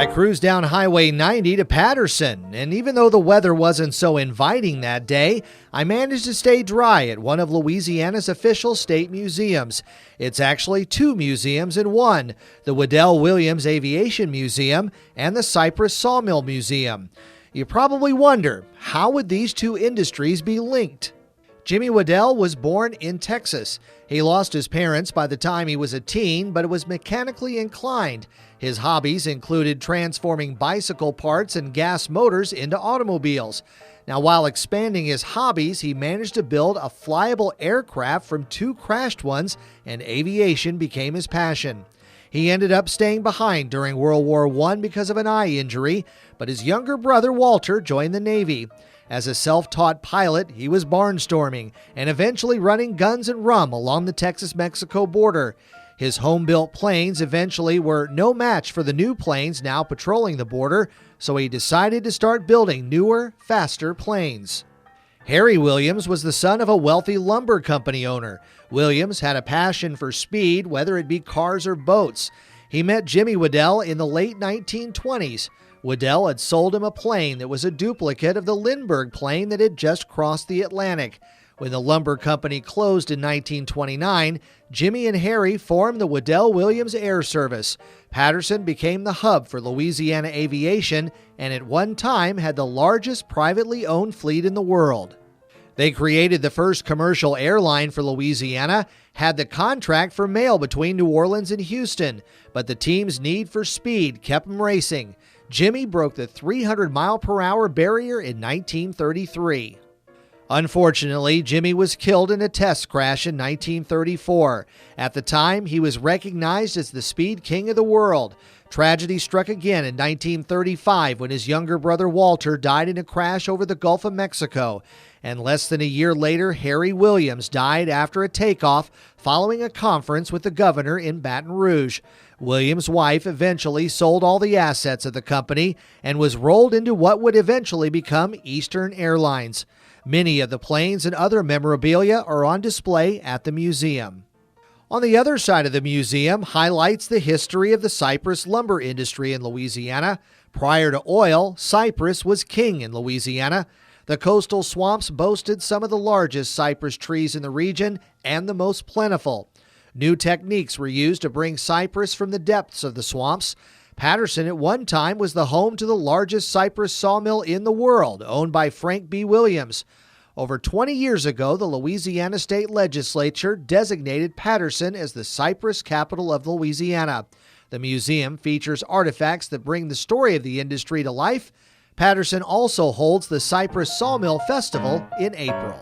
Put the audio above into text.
I cruised down Highway 90 to Patterson, and even though the weather wasn't so inviting that day, I managed to stay dry at one of Louisiana's official state museums. It's actually two museums in one, the Wedell-Williams Aviation Museum and the Cypress Sawmill Museum. You probably wonder, how would these two industries be linked? Jimmy Weddell was born in Texas. He lost his parents by the time he was a teen, but was mechanically inclined. His hobbies included transforming bicycle parts and gas motors into automobiles. Now, while expanding his hobbies, he managed to build a flyable aircraft from two crashed ones, and aviation became his passion. He ended up staying behind during World War I because of an eye injury, but his younger brother Walter joined the Navy. As a self-taught pilot, he was barnstorming and eventually running guns and rum along the Texas-Mexico border. His home-built planes eventually were no match for the new planes now patrolling the border, so he decided to start building newer, faster planes. Harry Williams was the son of a wealthy lumber company owner. Williams had a passion for speed, whether it be cars or boats. He met Jimmy Weddell in the late 1920s. Weddell had sold him a plane that was a duplicate of the Lindbergh plane that had just crossed the Atlantic. When the lumber company closed in 1929, Jimmy and Harry formed the Wedell-Williams Air Service. Patterson became the hub for Louisiana aviation and at one time had the largest privately owned fleet in the world. They created the first commercial airline for Louisiana, had the contract for mail between New Orleans and Houston, but the team's need for speed kept them racing. Jimmy broke the 300-mile-per-hour barrier in 1933. Unfortunately, Jimmy was killed in a test crash in 1934. At the time, he was recognized as the speed king of the world. Tragedy struck again in 1935 when his younger brother Walter died in a crash over the Gulf of Mexico. And less than a year later, Harry Williams died after a takeoff following a conference with the governor in Baton Rouge. Williams' wife eventually sold all the assets of the company and was rolled into what would eventually become Eastern Airlines. Many of the planes and other memorabilia are on display at the museum. On the other side of the museum highlights the history of the cypress lumber industry in Louisiana. Prior to oil, cypress was king in Louisiana. The coastal swamps boasted some of the largest cypress trees in the region and the most plentiful. New techniques were used to bring cypress from the depths of the swamps. Patterson at one time was the home to the largest cypress sawmill in the world, owned by Frank B. Williams. Over 20 years ago, the Louisiana State Legislature designated Patterson as the cypress capital of Louisiana. The museum features artifacts that bring the story of the industry to life. Patterson also holds the Cypress Sawmill Festival in April.